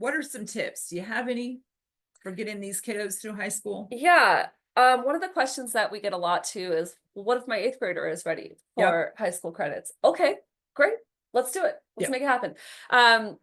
what are some tips? Do you have any for getting these kiddos through high school? Yeah. One of the questions that we get a lot too is, well, what if my eighth grader is ready Yep. for high school credits? Okay, great. Let's do it. Let's Yep. make it happen.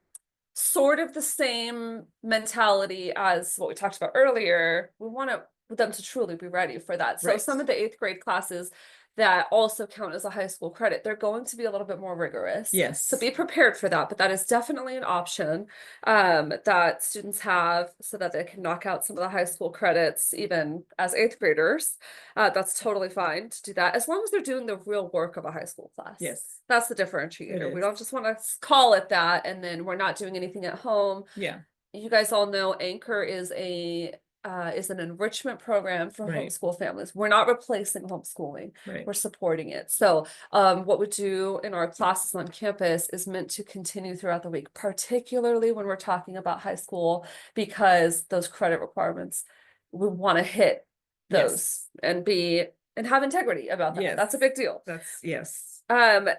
Sort of the same mentality as what we talked about earlier. We want them to truly be ready for that. So Right. some of the eighth grade classes that also count as a high school credit, they're going to be a little bit more rigorous. Yes. So be prepared for that. But that is definitely an option that students have so that they can knock out some of the high school credits, even as eighth graders. That's totally fine to do that, as long as they're doing the real work of a high school class. Yes. That's the differentiator. We is. don't just want to call it that and then we're not doing anything at home. Yeah. You guys all know Anchor is an enrichment program for Right. homeschool families. We're not replacing homeschooling. Right. We're supporting it. So what we do in our classes on campus is meant to continue throughout the week, particularly when we're talking about high school, because those credit requirements, we want to hit those and have integrity about that. Yes. That's a big deal. Yes.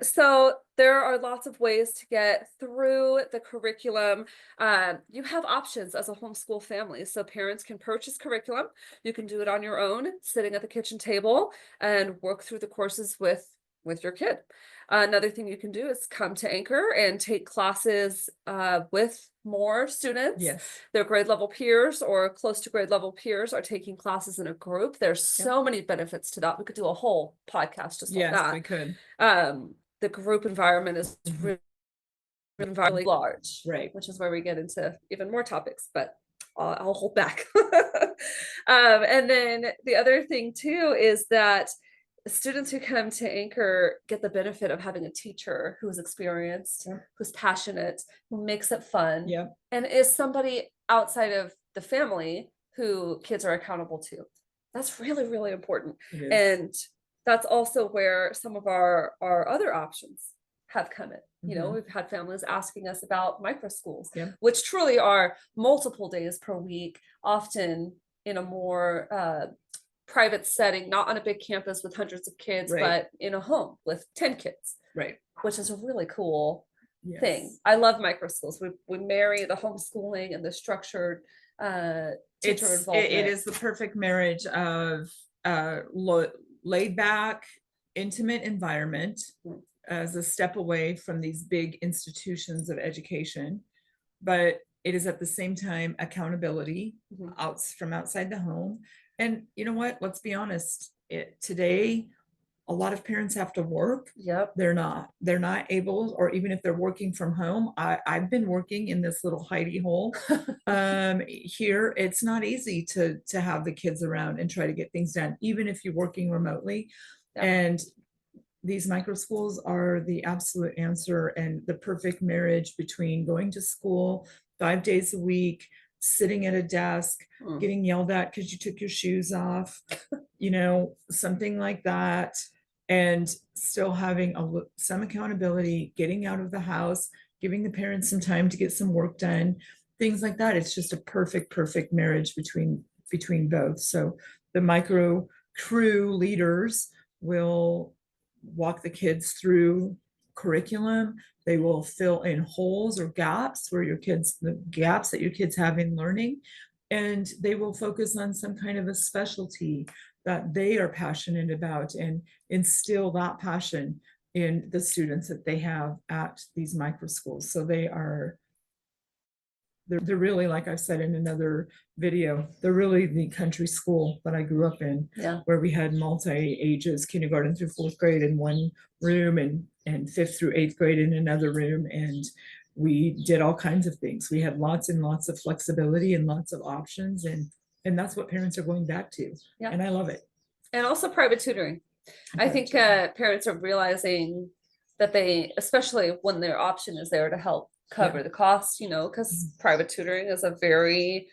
So there are lots of ways to get through the curriculum. You have options as a homeschool family. So parents can purchase curriculum. You can do it on your own, sitting at the kitchen table and work through the courses with your kid. Another thing you can do is come to Anchor and take classes with more students. Yes. Their grade level peers or close to grade level peers are taking classes in a group. There's so many benefits to that. We could do a whole podcast just on that. Yes, we could. The group environment is really large, right? Which is where we get into even more topics, but I'll hold back. And then the other thing too is that students who come to Anchor get the benefit of having a teacher who is experienced, who's passionate, who makes it fun, and is somebody outside of the family who kids are accountable to. That's really, really important. And that's also where some of our other options have come in. You know, we've had families asking us about micro schools, which truly are multiple days per week, often in a more private setting, not on a big campus with hundreds of kids, but in a home with 10 kids, which is a really cool thing. I love micro schools. We marry the homeschooling and the structured teacher involvement. It is the perfect marriage of laid back, intimate environment as a step away from these big institutions of education, but it is at the same time accountability from outside the home. And you know what? Let's be honest. Today, a lot of parents have to work. They're not able, or even if they're working from home. I've been working in this little hidey hole here. It's not easy to have the kids around and try to get things done, even if you're working remotely. And these micro schools are the absolute answer and the perfect marriage between going to school 5 days a week, sitting at a desk, getting yelled at because you took your shoes off, something like that, and still having some accountability, getting out of the house, giving the parents some time to get some work done, things like that. It's just a perfect marriage between both. So the micro crew leaders will walk the kids through curriculum. They will fill in holes or gaps the gaps that your kids have in learning, and they will focus on some kind of a specialty that they are passionate about and instill that passion in the students that they have at these micro schools. So they're really, like I said in another video, they're really the country school that I grew up in, where we had multi-ages, kindergarten through 4th grade in one room and 5th through 8th grade in another room. And we did all kinds of things. We had lots and lots of flexibility and lots of options. And that's what parents are going back to. And I love it. And also private tutoring. I think parents are realizing that especially when their option is there to help cover the cost, because private tutoring is a very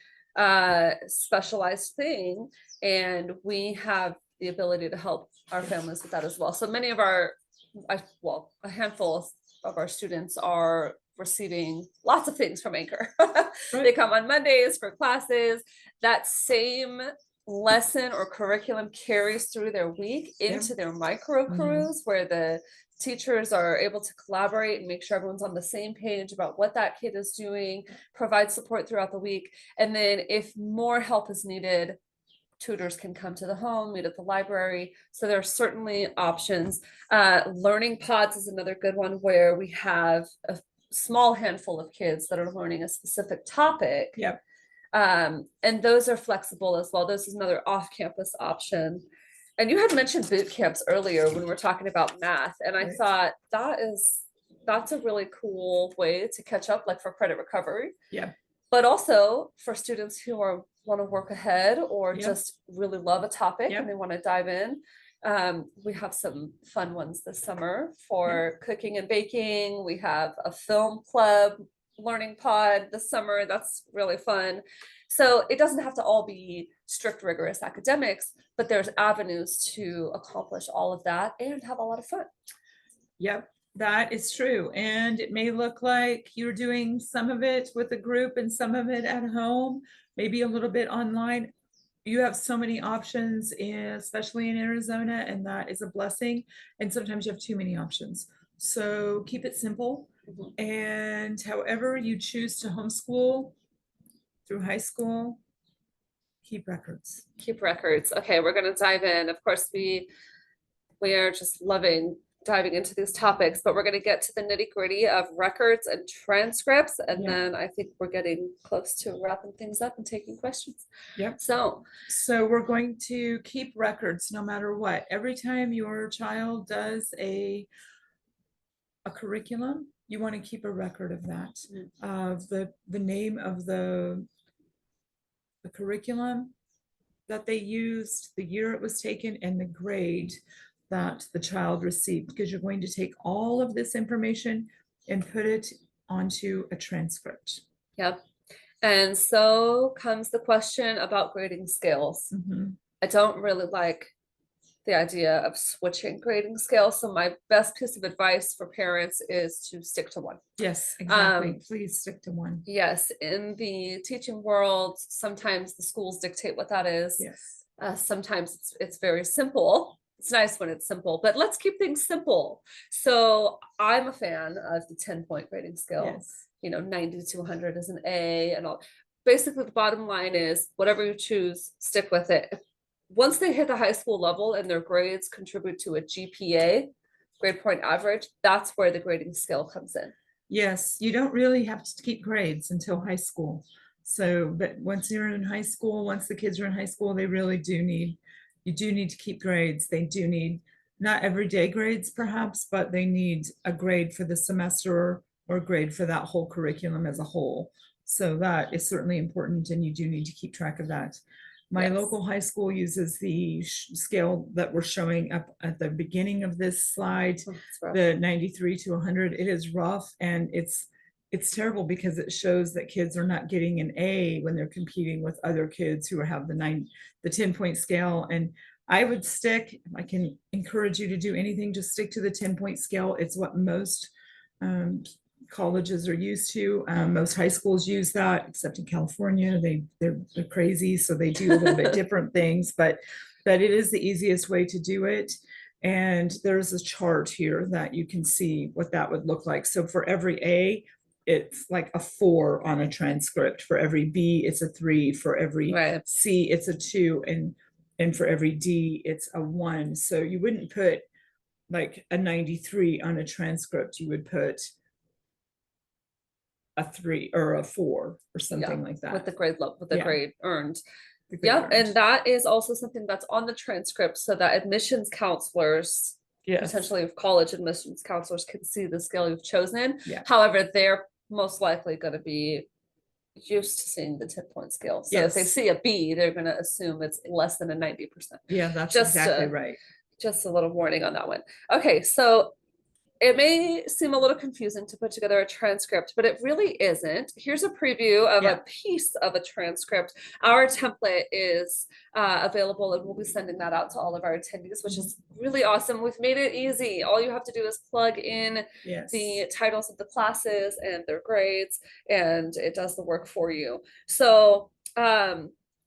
specialized thing, and we have the ability to help our families with that as well. So many of a handful of our students are receiving lots of things from Anchor. They come on Mondays for classes. That same lesson or curriculum carries through their week into their micro crews, where the teachers are able to collaborate and make sure everyone's on the same page about what that kid is doing, provide support throughout the week. And then if more help is needed, tutors can come to the home, meet at the library. So there are certainly options. Learning pods is another good one, where we have a small handful of kids that are learning a specific topic. Yep. And those are flexible as well. This is another off-campus option. And you had mentioned boot camps earlier when we were talking about math, and I thought that's a really cool way to catch up, like for credit recovery. Yeah. But also for students who want to work ahead or just really love a topic and they want to dive in. We have some fun ones this summer for cooking and baking. We have a film club learning pod this summer. That's really fun. So it doesn't have to all be strict, rigorous academics, but there's avenues to accomplish all of that and have a lot of fun. Yep, that is true. And it may look like you're doing some of it with a group and some of it at home, maybe a little bit online. You have so many options, especially in Arizona, and that is a blessing. And sometimes you have too many options. So keep it simple. And however you choose to homeschool through high school, keep records. Keep records. Okay, we're going to dive in. Of course, we are just loving diving into these topics, but we're going to get to the nitty-gritty of records and transcripts, and then I think we're getting close to wrapping things up and taking questions. Yep. So we're going to keep records no matter what. Every time your child does a curriculum, you want to keep a record of that, of the name of the curriculum that they used, the year it was taken, and the grade that the child received, because you're going to take all of this information and put it onto a transcript. Yep. And so comes the question about grading scales. I don't really like the idea of switching grading scales. So my best piece of advice for parents is to stick to one. Yes, exactly. Please stick to one. Yes. In the teaching world, sometimes the schools dictate what that is. Yes. Sometimes it's very simple. It's nice when it's simple, but let's keep things simple. So I'm a fan of the 10-point grading scale. Yes. 90 to 100 is an A and all. Basically, the bottom line is whatever you choose, stick with it. Once they hit the high school level and their grades contribute to a GPA, grade point average, that's where the grading scale comes in. Yes, you don't really have to keep grades until high school. So, but once you're in high school, once the kids are in high school, they really do need, you do need to keep grades. They do need not everyday grades perhaps, but they need a grade for the semester or a grade for that whole curriculum as a whole. So that is certainly important, and you do need to keep track of that. My local high school uses the scale that we're showing up at the beginning of this slide, the 93 to 100. It is rough, and it's terrible because it shows that kids are not getting an A when they're competing with other kids who have the 10-point scale. And I would stick, I can encourage you to do anything, just stick to the 10-point scale. It's what most colleges are used to. Most high schools use that, except in California. They're crazy, so they do a little bit different things, but it is the easiest way to do it. And there's a chart here that you can see what that would look like. So for every A, it's like a 4 on a transcript. For every B, it's a 3. For every C, it's a 2, and for every D, it's a 1. So you wouldn't put like a 93 on a transcript. You would put a 3 or a 4 or something like that, with the grade level, with the grade earned. Yep. And that is also something that's on the transcript, so that admissions counselors, potentially of college admissions counselors, can see the scale you've chosen. However, they're most likely going to be used to seeing the 10-point scale. So if they see a B, they're going to assume it's less than a 90%. Yeah, that's exactly right. Just a little warning on that one. Okay, so it may seem a little confusing to put together a transcript, but it really isn't. Here's a preview of a piece of a transcript. Our template is available, and we'll be sending that out to all of our attendees, which is really awesome. We've made it easy. All you have to do is plug in the titles of the classes and their grades, and it does the work for you. So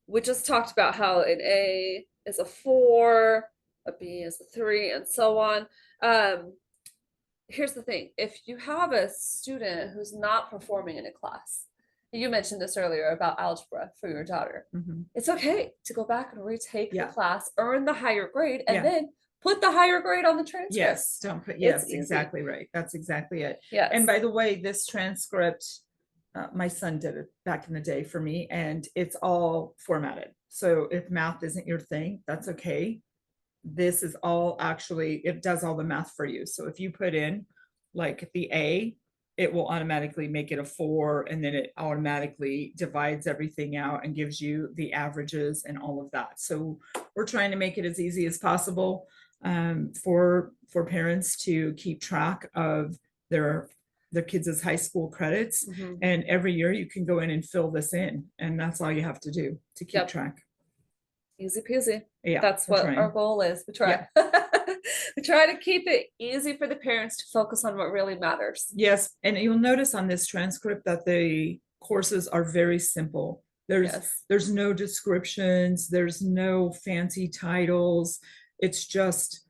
we just talked about how an A is a 4, a B is a 3, and so on. here's the thing. If you have a student who's not performing in a class, you mentioned this earlier about algebra for your daughter. Mhm. It's okay to go back and retake Yeah. the class, earn the higher grade, and Yeah. then put the higher grade on the transcript. Yes, don't put, It's yes, easy. exactly right. That's exactly it. Yes. And by the way, this transcript, my son did it back in the day for me, and it's all formatted. So if math isn't your thing, that's okay. This is all actually, it does all the math for you. So if you put in like the A, it will automatically make it a 4, and then it automatically divides everything out and gives you the averages and all of that. So we're trying to make it as easy as possible for parents to keep track of their kids' high school credits. Mhm. And every year you can go in and fill this in, and that's all you have to do to keep Yep. track. Easy peasy. Yeah, That's we're what trying. our goal is. We try. We try to keep it easy for the parents to focus on what really matters. Yes, and you'll notice on this transcript that the courses are very simple. Yes. There's no descriptions, there's no fancy titles. It's just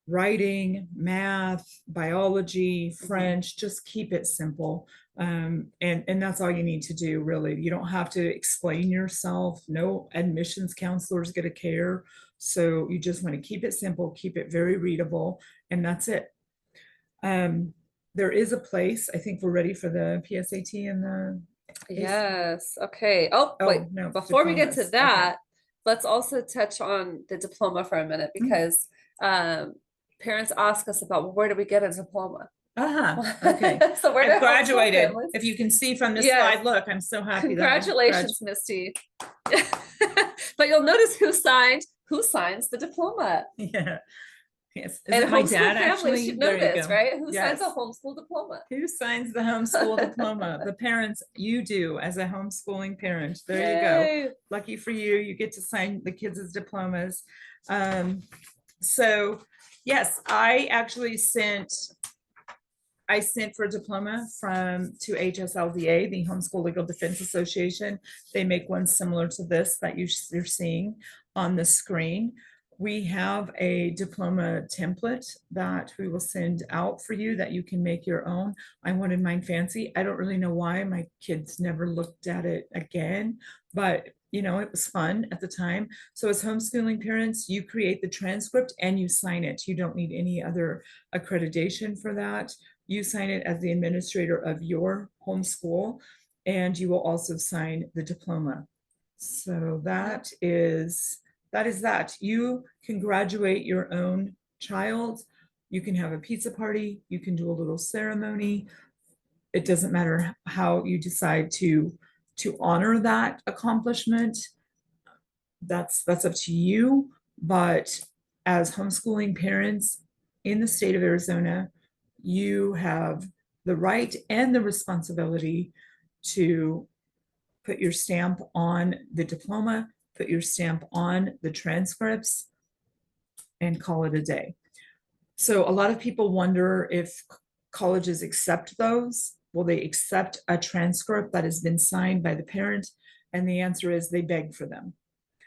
writing, math, biology, French, just keep it simple. And that's all you need to do, really. You don't have to explain yourself. No admissions counselor is going to care. So you just want to keep it simple, keep it very readable, and that's it. There is a place, I think we're ready for the PSAT and the Yes. Okay. Oh, Oh, wait. no, Before we get to diplomas. Okay. that, let's also touch on the diploma for a minute, because parents ask us about, well, where do we get a diploma? Okay. So where I've do homeschool graduated. families- If you can see from this Yes. slide, look, I'm so happy. Congratulations, Misty. But you'll notice who signs the diploma. Yeah. Yes. Is And it my homeschool dad families actually? should know There you this, go. right? Who Yes. signs a homeschool diploma? Who signs the homeschool diploma? The parents, you do as a homeschooling parent. There you go. Yay. Lucky for you, you get to sign the kids' diplomas. So yes, I actually sent for a diploma to HSLDA, the Homeschool Legal Defense Association. They make one similar to this that you're seeing on the screen. We have a diploma template that we will send out for you that you can make your own. I wanted mine fancy. I don't really know why. My kids never looked at it again, but it was fun at the time. So as homeschooling parents, you create the transcript and you sign it. You don't need any other accreditation for that. You sign it as the administrator of your homeschool, and you will also sign the diploma. So that is that. You can graduate your own child. You can have a pizza party. You can do a little ceremony. It doesn't matter how you decide to honor that accomplishment. That's up to you. But as homeschooling parents in the state of Arizona, you have the right and the responsibility to put your stamp on the diploma, put your stamp on the transcripts, and call it a day. So a lot of people wonder if colleges accept those. Will they accept a transcript that has been signed by the parent? And the answer is they beg for them.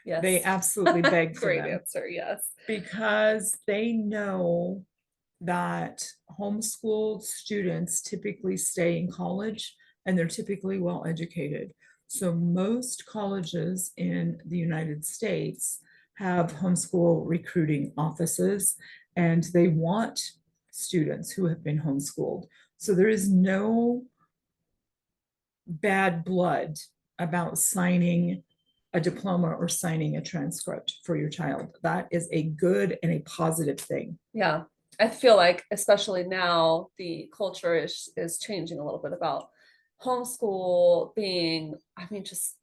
Yes. They absolutely beg for Great them. answer, yes. Because they know that homeschooled students typically stay in college and they're typically well educated. So most colleges in the United States have homeschool recruiting offices, and they want students who have been homeschooled. So there is no bad blood about signing a diploma or signing a transcript for your child. That is a good and a positive thing. Yeah. I feel like, especially now, the culture is changing a little bit about homeschool being, just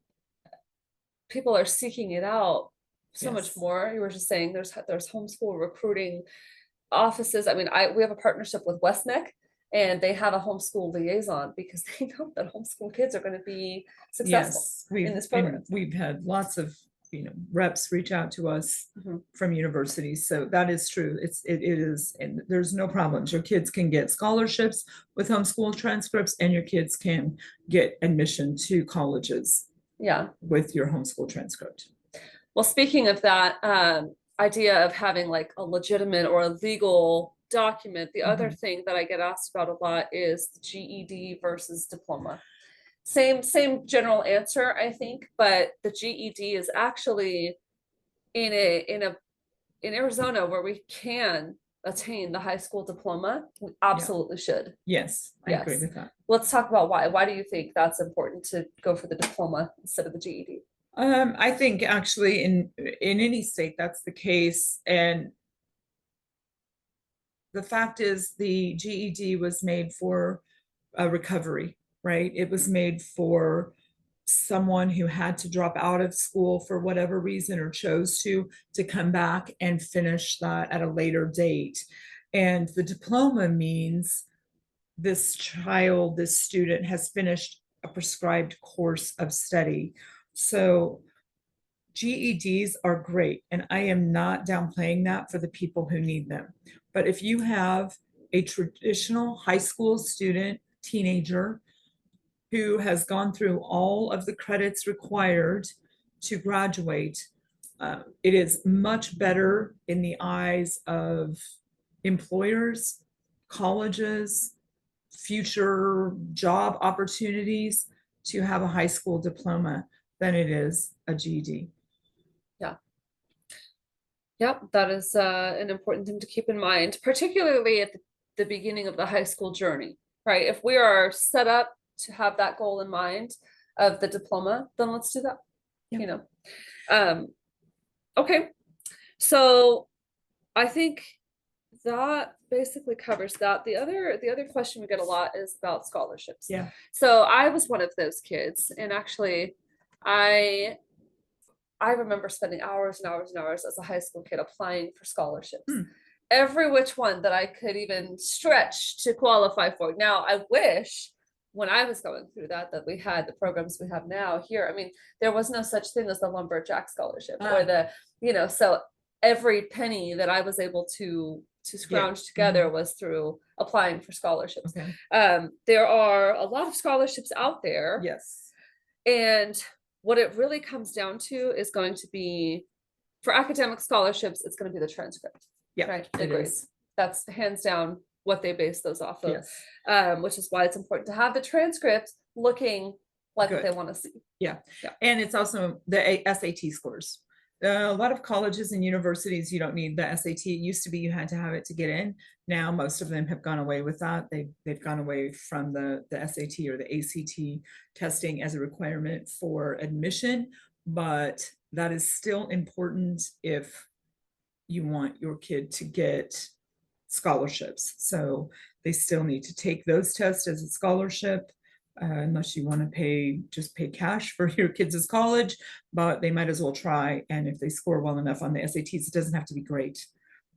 people are seeking it out so much Yes. more. You were just saying there's homeschool recruiting offices. We have a partnership with Westneck, and they have a homeschool liaison because they know that homeschool kids are going to be successful in this program. We've had lots of reps reach out to us from universities. So that is true. It is, and there's no problems. Your kids can get scholarships with homeschool transcripts, and your kids can get admission to colleges. Yeah. With your homeschool transcript. Well, speaking of that, idea of having like a legitimate or a legal document, the other Mhm. thing that I get asked about a lot is the GED versus diploma. Same general answer, I think, but the GED is actually in Arizona where we can attain the high school diploma, we absolutely should. Yes, I agree Yes. with that. Let's talk about why. Why do you think that's important to go for the diploma instead of the GED? I think actually in any state that's the case, and the fact is the GED was made for a recovery, right? It was made for someone who had to drop out of school for whatever reason or chose to come back and finish that at a later date. And the diploma means this child, this student has finished a prescribed course of study. So GEDs are great, and I am not downplaying that for the people who need them. But if you have a traditional high school student, teenager, who has gone through all of the credits required to graduate, it is much better in the eyes of employers, colleges, future job opportunities to have a high school diploma than it is a GED. Yeah. Yep, that is an important thing to keep in mind, particularly at the beginning of the high school journey, right? If we are set up to have that goal in mind of the diploma, then let's do that. Yep. You know. Okay, so I think that basically covers that. The other question we get a lot is about scholarships. Yeah. So I was one of those kids, and actually, I remember spending hours and hours and hours as a high school kid applying for scholarships. Every which one that I could even stretch to qualify for. Now, I wish when I was going through that we had the programs we have now here. I mean, there was no such thing as the lumberjack scholarship or the, so every penny that I was able to scrounge together was through applying for scholarships. Okay. There are a lot of scholarships out there. Yes. And what it really comes down to is going to be, for academic scholarships, it's going to be the transcript. Yeah, right. it grades. is. That's hands down what they base those off of. Yes. Which is why it's important to have the transcript looking like what Good. they want to see. Yeah. And it's also the SAT scores. A lot of colleges and universities, you don't need the SAT. It used to be you had to have it to get in. Now most of them have gone away with that. They've gone away from the SAT or the ACT testing as a requirement for admission, but that is still important if you want your kid to get scholarships. So they still need to take those tests as a scholarship. Unless you want to just pay cash for your kids' college, but they might as well try. And if they score well enough on the SATs, it doesn't have to be great,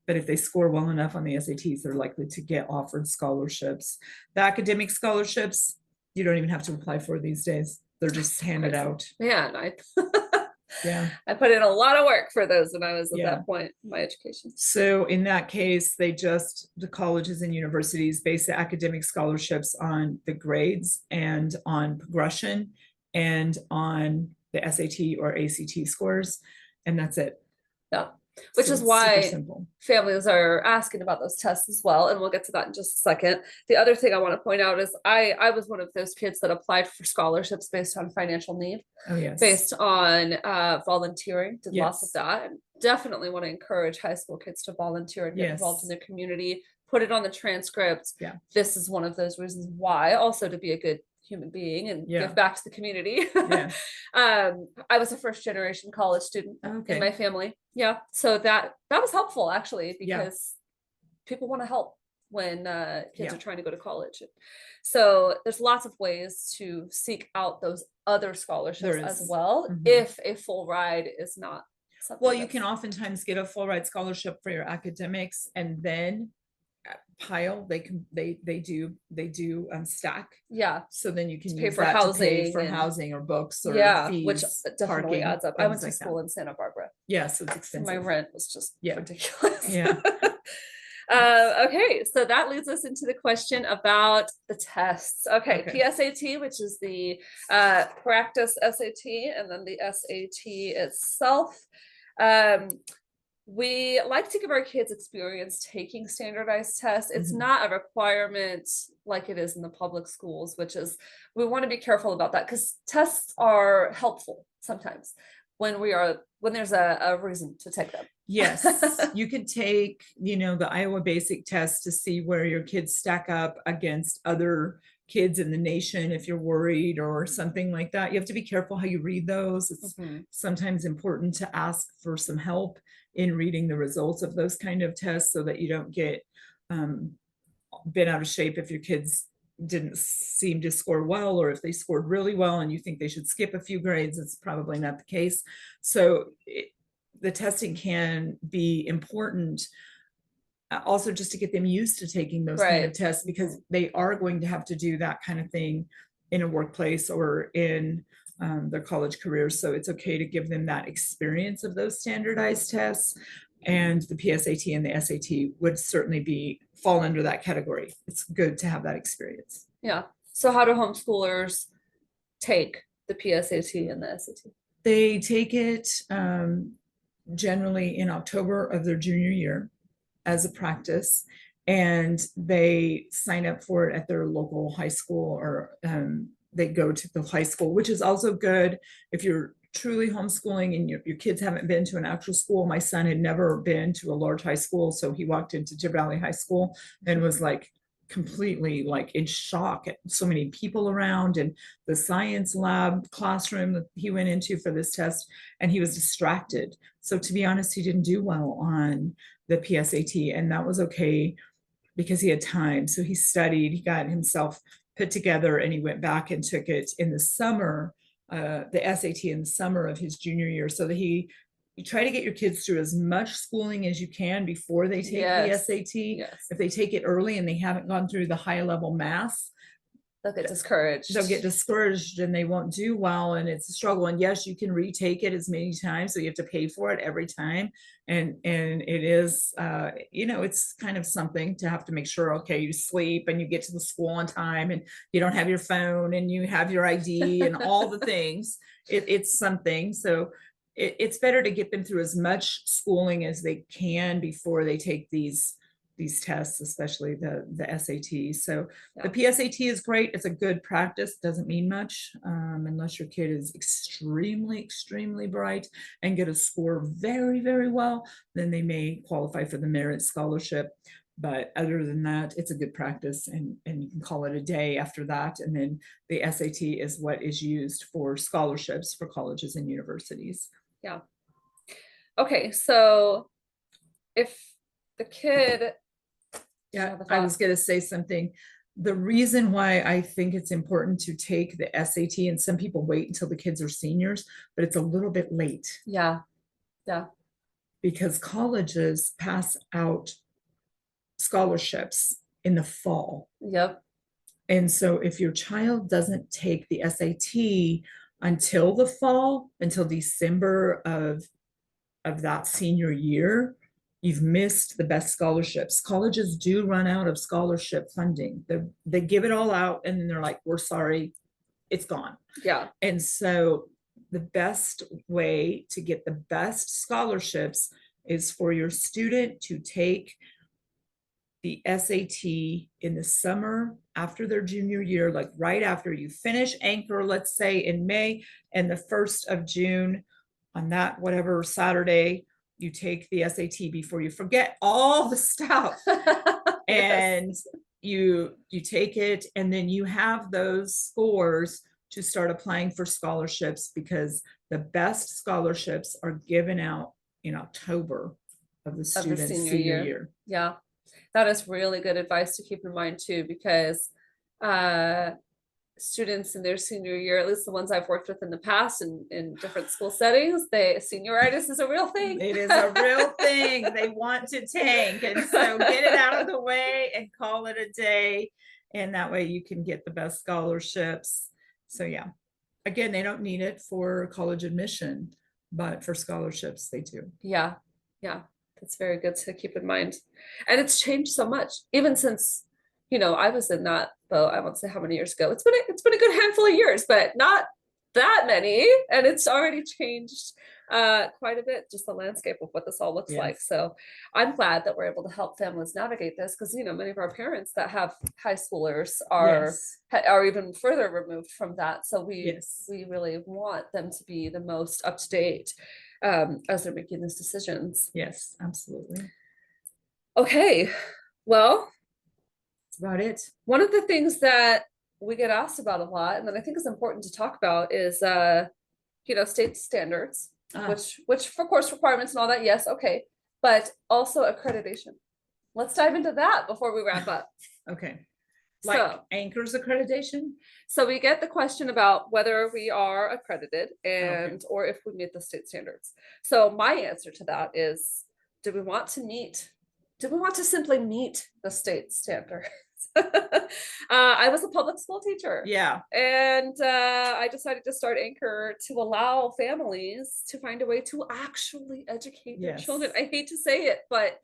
but if they score well enough on the SATs, they're likely to get offered scholarships. The academic scholarships, you don't even have to apply for these days. They're just handed out. Man, Yeah. I put in a lot of work for those when I was at Yeah. that point in my education. So in that case, the colleges and universities base the academic scholarships on the grades and on progression and on the SAT or ACT scores. And that's it. Yeah. Which So is it's why super simple. families are asking about those tests as well. And we'll get to that in just a second. The other thing I want to point out is I was one of those kids that applied for scholarships based on financial need. Oh, yes. Based on volunteering, did lots of Yes. that, and definitely want to encourage high school kids to volunteer and get involved in Yes. the community, put it on the transcript. Yeah. This is one of those reasons why, also to be a good human being and Yeah. give back to the community. Yeah. I was a first generation college student Okay. in my family. Yeah. So that was helpful actually, Yeah. because people want to help when kids Yeah. are trying to go to college. So there's lots of ways to seek out those other scholarships There as is. well, Mhm. if a full ride is not something. Well, you can oftentimes get a full ride scholarship for your academics and then pile. They do stack. Yeah. So then you can To pay use for that to pay housing for and- housing or books or fees, which definitely parking, adds up. I went things to like school that. in Santa Barbara. Yeah, so it's So expensive. my rent was just Yeah. ridiculous. Yeah. Okay, so that leads us into the question about the tests. Okay, Okay. PSAT, which is the practice SAT, and then the SAT itself. We like to give our kids experience taking standardized tests. It's Mhm. not a requirement like it is in the public schools, which is, we want to be careful about that because tests are helpful sometimes when there's a reason to take them. Yes, you could take, the Iowa basic test to see where your kids stack up against other kids in the nation if you're worried or something like that. You have to be careful how you read those. It's Mhm. sometimes important to ask for some help in reading the results of those kind of tests so that you don't get bent out of shape if your kids didn't seem to score well, or if they scored really well and you think they should skip a few grades. It's probably not the case. So the testing can be important also just to get them used to taking those kind of Right. tests, because they are going to have to do that kind of thing in a workplace or in their college careers. So it's okay to give them that experience of those standardized tests. And the PSAT and the SAT would certainly fall under that category. It's good to have that experience. Yeah. So how do homeschoolers take the PSAT and the SAT? They take it generally in October of their junior year as a practice, and they sign up for it at their local high school, or they go to the high school, which is also good if you're truly homeschooling and your kids haven't been to an actual school. My son had never been to a large high school, so he walked into Tip Valley High School and was like completely like in shock at so many people around, and the science lab classroom that he went into for this test, and he was distracted. So to be honest, he didn't do well on the PSAT, and that was okay because he had time. So he studied, he got himself put together, and he went back and took it in the summer, the SAT in the summer of his junior year, so that you try to get your kids through as much schooling as you can before they take Yes. the SAT. Yes. If they take it early and they haven't gone through the high level math, They'll get discouraged. they'll get discouraged and they won't do well, and it's a struggle. And yes, you can retake it as many times, so you have to pay for it every time. And it is it's kind of something to have to make sure, okay, you sleep and you get to the school on time and you don't have your phone and you have your ID and all the things. It's something. So it's better to get them through as much schooling as they can before they take these tests, especially the SAT. So the PSAT is great. It's a good practice. Doesn't mean much unless your kid is extremely, extremely bright and get a score very, very well. Then they may qualify for the merit scholarship. But other than that, it's a good practice, and you can call it a day after that. And then the SAT is what is used for scholarships for colleges and universities. Yeah. Okay, so if the kid, yeah, I was going to say something. The reason why I think it's important to take the SAT, and some people wait until the kids are seniors, but it's a little bit late. Yeah. Because colleges pass out scholarships in the fall. Yep. And so if your child doesn't take the SAT until the fall, until December of that senior year, you've missed the best scholarships. Colleges do run out of scholarship funding. They give it all out and then they're like, we're sorry, it's gone. Yeah. And so the best way to get the best scholarships is for your student to take the SAT in the summer after their junior year, like right after you finish Anchor, let's say in May, and the 1st of June on that whatever Saturday, you take the SAT before you forget all the stuff. And you take it, and then you have those scores to start applying for scholarships, because the best scholarships are given out in October of the student's senior year. Yeah, that is really good advice to keep in mind too, because students in their senior year, at least the ones I've worked with in the past in different school settings, senioritis is a real thing. It is a real thing. They want to tank, and so get it out of the way and call it a day, and that way you can get the best scholarships. So yeah, again, they don't need it for college admission, but for scholarships they do. Yeah, that's very good to keep in mind. And it's changed so much, even since I was in that boat. I won't say how many years ago. It's been a good handful of years, but not that many, and it's already changed quite a bit, just the landscape of what this all looks like. Yes. So I'm glad that we're able to help families navigate this, because many of our parents that have high schoolers are Yes. are even further removed from that. So Yes. we really want them to be the most up to date as they're making these decisions. Yes, absolutely. Okay, well, That's about it. one of the things that we get asked about a lot, and that I think is important to talk about, is state standards, Ah, which for course requirements and all that, yes, okay, but also accreditation. Let's dive into that before we wrap up. okay. Like So, Anchor's accreditation? so we get the question about whether we are accredited Okay. or if we meet the state standards. So my answer to that is, do we want to simply meet the state standards? I was a public school teacher. Yeah. And I decided to start Anchor to allow families to find a way to actually educate their children. Yes. I hate to say it, but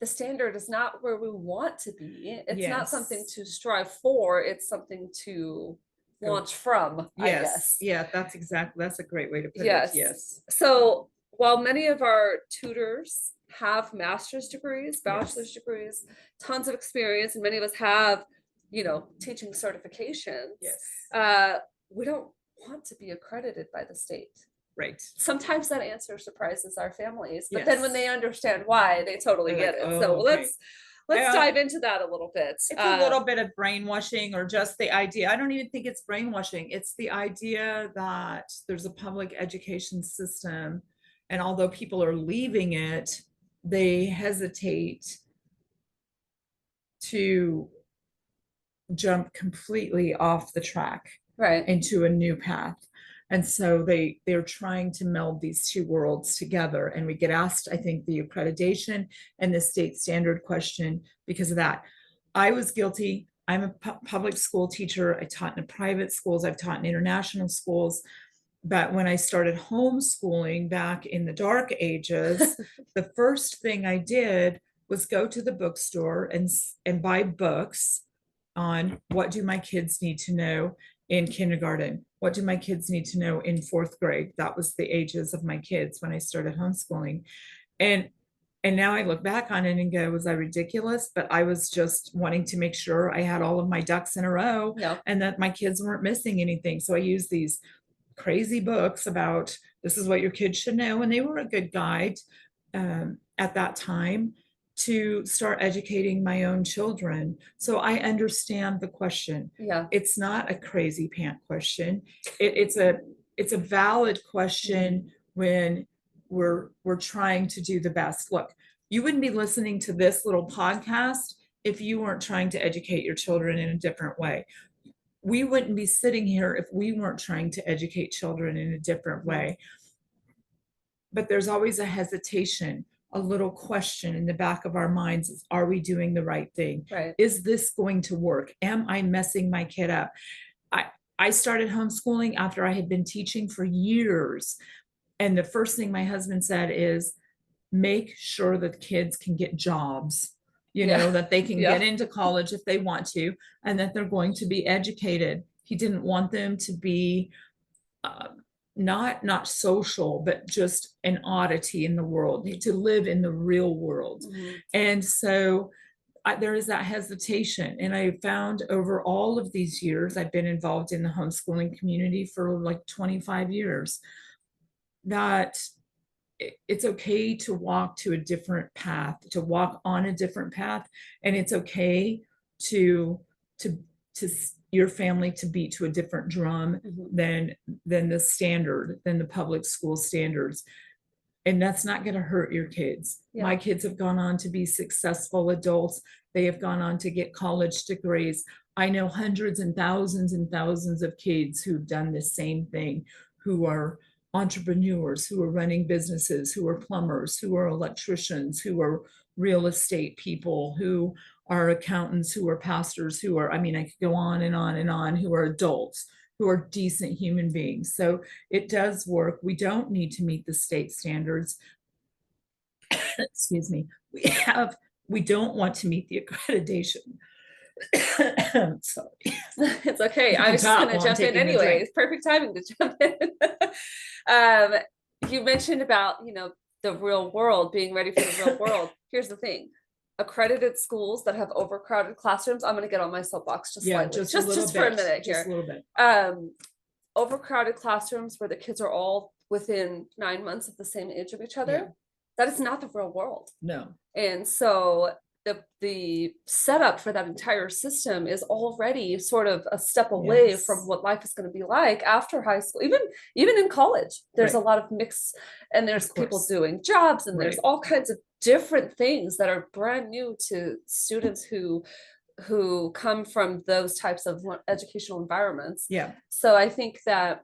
the standard is not where we want to be. It's not something Yes. to strive for. It's something to Go- launch from, I Yes. guess. Yeah, that's a great way to put Yes. it. Yes. So while many of our tutors have master's degrees, bachelor's Yes. degrees, tons of experience, and many of us have, teaching certifications, Yes. we don't want to be accredited by the state. Right. Sometimes that answer surprises our families, but then when Yes. they understand why, they totally They're get like, it. "Oh, So okay." let's I, dive into that a little bit. It's a little bit of brainwashing, or just the idea. I don't even think it's brainwashing. It's the idea that there's a public education system, and although people are leaving it, they hesitate to jump completely off the track Right. into a new path. And so they're trying to meld these two worlds together. And we get asked, I think, the accreditation and the state standard question because of that. I was guilty. I'm a public school teacher. I taught in private schools. I've taught in international schools. But when I started homeschooling back in the dark ages, the first thing I did was go to the bookstore and buy books on what do my kids need to know in kindergarten? What do my kids need to know in fourth grade? That was the ages of my kids when I started homeschooling. And now I look back on it and go, was I ridiculous? But I was just wanting to make sure I had all of my ducks in a row and that my kids weren't missing anything. So I used these crazy books about this is what your kids should know. And they were a good guide at that time to start educating my own children. So I understand the question. Yeah. It's not a crazy pant question. It's a valid question when we're trying to do the best. Look, you wouldn't be listening to this little podcast if you weren't trying to educate your children in a different way. We wouldn't be sitting here if we weren't trying to educate children in a different way. But there's always a hesitation, a little question in the back of our minds is, are we doing the right thing? Right. Is this going to work? Am I messing my kid up? I started homeschooling after I had been teaching for years. And the first thing my husband said is, make sure that kids can get jobs, that they can get into college if they want to, and that they're going to be educated. He didn't want them to be not social, but just an oddity in the world, to live in the real world. And so there is that hesitation. And I found over all of these years, I've been involved in the homeschooling community for like 25 years, that it's okay to walk to a different path, to walk on a different path. And it's okay to your family to beat to a different drum than the standard, than the public school standards. And that's not going to hurt your kids. My kids have gone on to be successful adults. They have gone on to get college degrees. I know hundreds and thousands of kids who've done the same thing, who are entrepreneurs, who are running businesses, who are plumbers, who are electricians, who are real estate people, who are accountants, who are pastors, who are, I could go on and on and on, who are adults, who are decent human beings. So it does work. We don't need to meet the state standards. Excuse me. We don't want to meet the accreditation. Sorry. It's okay. You I can was just talk going to while I'm jump in taking a drink. anyways. Perfect timing to jump in. um, you mentioned about, the real world, being ready for the real world. Here's the thing. Accredited schools that have overcrowded classrooms, I'm going to get on my soapbox just Yeah, slightly, just a little just for a bit, minute just a here. little bit. Overcrowded classrooms where the kids are all within 9 months of the same age of each other. Yeah. That is not the real world. No. And so the setup for that entire system is already sort of a step away Yes. from what life is going to be like after high school. Even in college, there's Right. a lot of mix, and there's Of people course. doing jobs, and there's Right. all kinds of different things that are brand new to students who come from those types of educational environments. Yeah. So I think that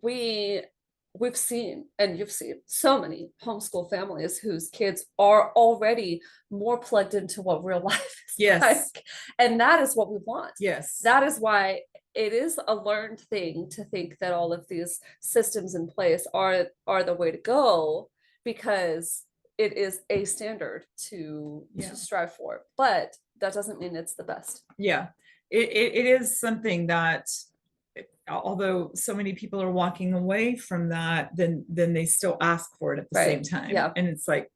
we've seen, and you've seen, so many homeschool families whose kids are already more plugged into what real life is Yes. like. And that is what we want. Yes. That is why it is a learned thing to think that all of these systems in place are the way to go, because it is a standard to strive for. But that doesn't mean it's the best. Yeah. It is something that, although so many people are walking away from that, then they still ask for it at the same time. Yeah. And it's like,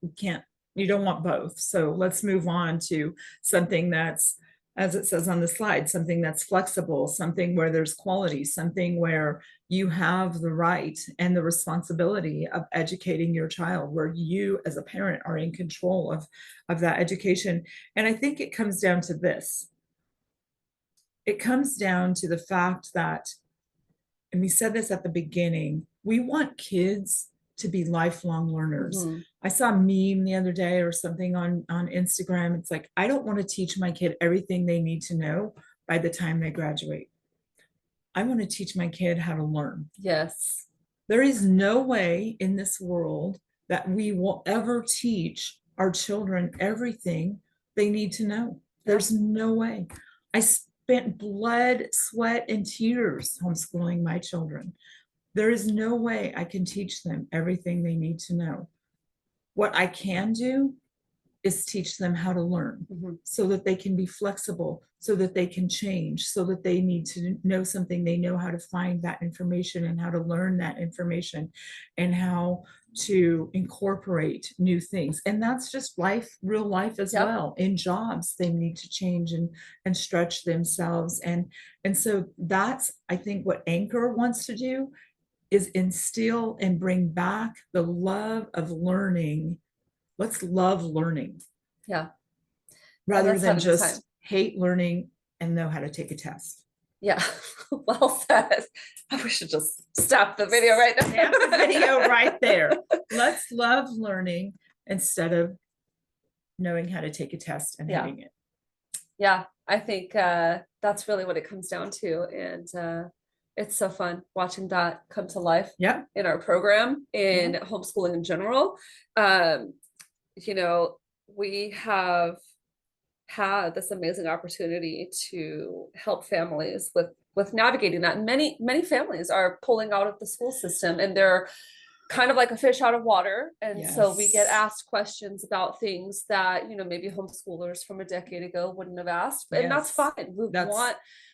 you don't want both. So let's move on to something that's, as it says on the slide, something that's flexible, something where there's quality, something where you have the right and the responsibility of educating your child, where you as a parent are in control of that education. And I think it comes down to this. It comes down to the fact that, and we said this at the beginning, we want kids to be lifelong learners. Mm-hmm. I saw a meme the other day or something on Instagram. It's like, I don't want to teach my kid everything they need to know by the time they graduate. I want to teach my kid how to learn. Yes. There is no way in this world that we will ever teach our children everything they need to know. There's no way. I spent blood, sweat, and tears homeschooling my children. There is no way I can teach them everything they need to know. What I can do is teach them how to learn, so that they can be flexible, so that they can change, so that they need to know something, they know how to find that information and how to learn that information and how to incorporate new things. And that's just life, real life as well. In jobs, they need to change and stretch themselves. And so that's, I think, what Anchor wants to do, is instill and bring back the love of learning. Let's love learning. Yeah. Rather than just hate learning and know how to take a test. Yeah. Well said. We should just stop the video right now. Stop the video right there. Let's love learning instead of knowing how to take a test and hating it. Yeah. I think that's really what it comes down to. And it's so fun watching that come to life in our program, in homeschooling in general. We have had this amazing opportunity to help families with navigating that. Many families are pulling out of the school system, and they're kind of like a fish out of water. And so we get asked questions about things that, maybe homeschoolers from a decade ago wouldn't have asked. And that's fine. We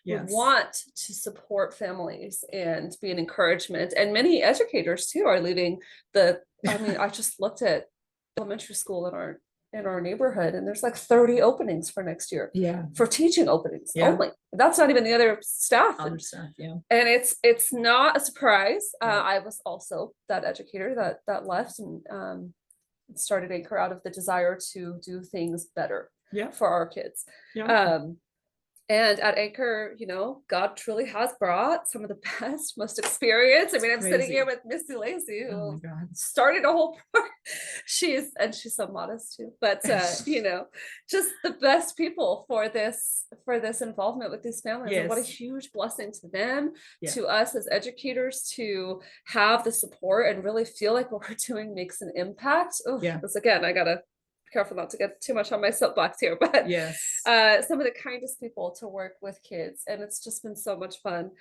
want to support families and be an encouragement. And many educators too are leaving I just looked at elementary school in our neighborhood, and there's like 30 openings for next year for teaching openings only. That's not even the other staff. And it's not a surprise. I was also that educator that left and started Anchor out of the desire to do things better for our kids. And at Anchor, God truly has brought some of the best, most experience. I mean, I'm sitting here with Missy Lacey, who started a whole she's so modest too, but just the best people for this involvement with these families. And what a huge blessing to them, to us as educators, to have the support and really feel like what we're doing makes an impact. This again, I gotta careful not to get too much on my soapbox here, but some of the kindest people to work with kids, and it's just been so much fun.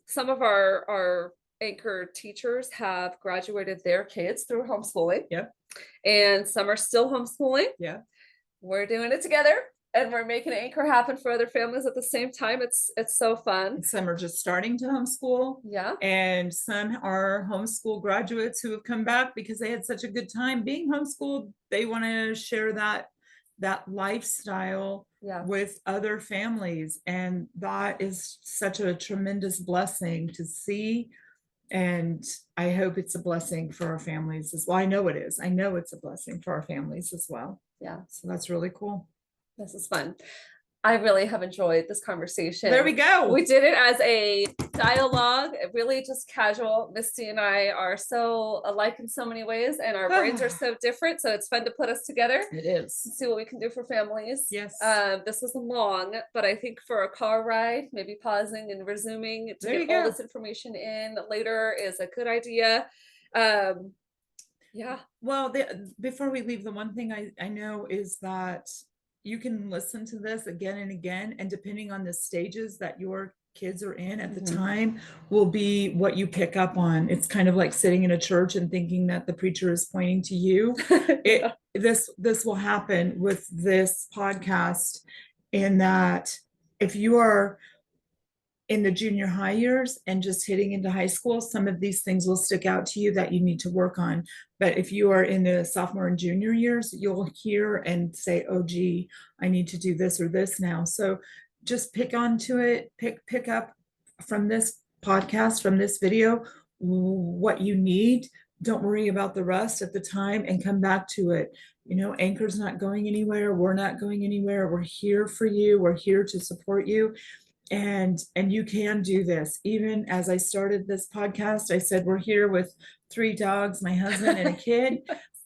Some of our Anchor teachers have graduated their kids through homeschooling, and some are still homeschooling. We're doing it together. and we're making Anchor happen for other families at the same time. It's so fun. And some are just starting to homeschool. Yeah. And some are homeschool graduates who have come back because they had such a good time being homeschooled. They want to share that lifestyle with other families. And that is such a tremendous blessing to see. And I hope it's a blessing for our families as well. I know it is. I know it's a blessing for our families as well. Yeah. So that's really cool. This is fun. I really have enjoyed this conversation. There we go. We did it as a dialogue, really just casual. Misty and I are so alike in so many ways, and our brains are so different. So it's fun to put us together. It is. See what we can do for families. Yes. This was long, but I think for a car ride, maybe pausing and resuming to get all this information in later is a good idea. Yeah. Well, before we leave, the one thing I know is that you can listen to this again and again, and depending on the stages that your kids are in at the time will be what you pick up on. It's kind of like sitting in a church and thinking that the preacher is pointing to you. This will happen with this podcast, in that if you are in the junior high years and just hitting into high school, some of these things will stick out to you that you need to work on. But if you are in the sophomore and junior years, you'll hear and say, oh, gee, I need to do this or this now. So just pick onto it, pick up from this podcast, from this video, what you need. Don't worry about the rest at the time, and come back to it. You know, Anchor's not going anywhere. We're not going anywhere. We're here for you. We're here to support you. And you can do this. Even as I started this podcast, I said, we're here with 3 dogs, my husband and a kid,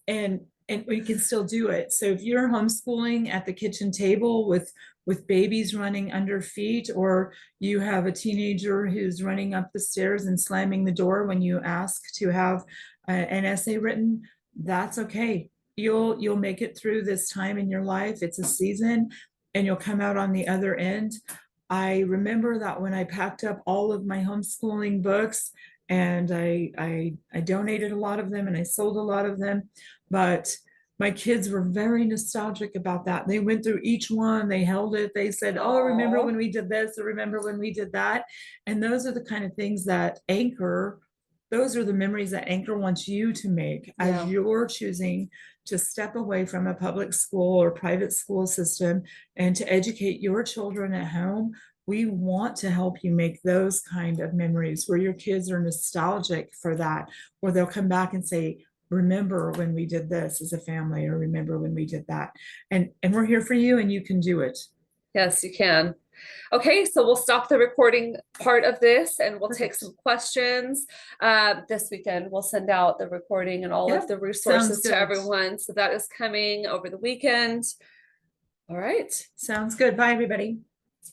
and we can still do it. So if you're homeschooling at the kitchen table with babies running under feet, or you have a teenager who's running up the stairs and slamming the door when you ask to have an essay written, that's okay. You'll make it through this time in your life. It's a season, and you'll come out on the other end. I remember that when I packed up all of my homeschooling books, and I donated a lot of them and I sold a lot of them, but my kids were very nostalgic about that. They went through each one, they held it, they said, oh, remember when we did this, or remember when we did that. And those are the kind of things that those are the memories that Anchor wants you to make as you're choosing to step away from a public school or private school system and to educate your children at home. We want to help you make those kind of memories where your kids are nostalgic for that, where they'll come back and say, remember when we did this as a family, or remember when we did that. And we're here for you, and you can do it. Yes, you can. Okay, so we'll stop the recording part of this, and we'll take some questions. This weekend, we'll send out the recording and all of the resources to everyone. So that is coming over the weekend. All right. Sounds good. Bye, everybody.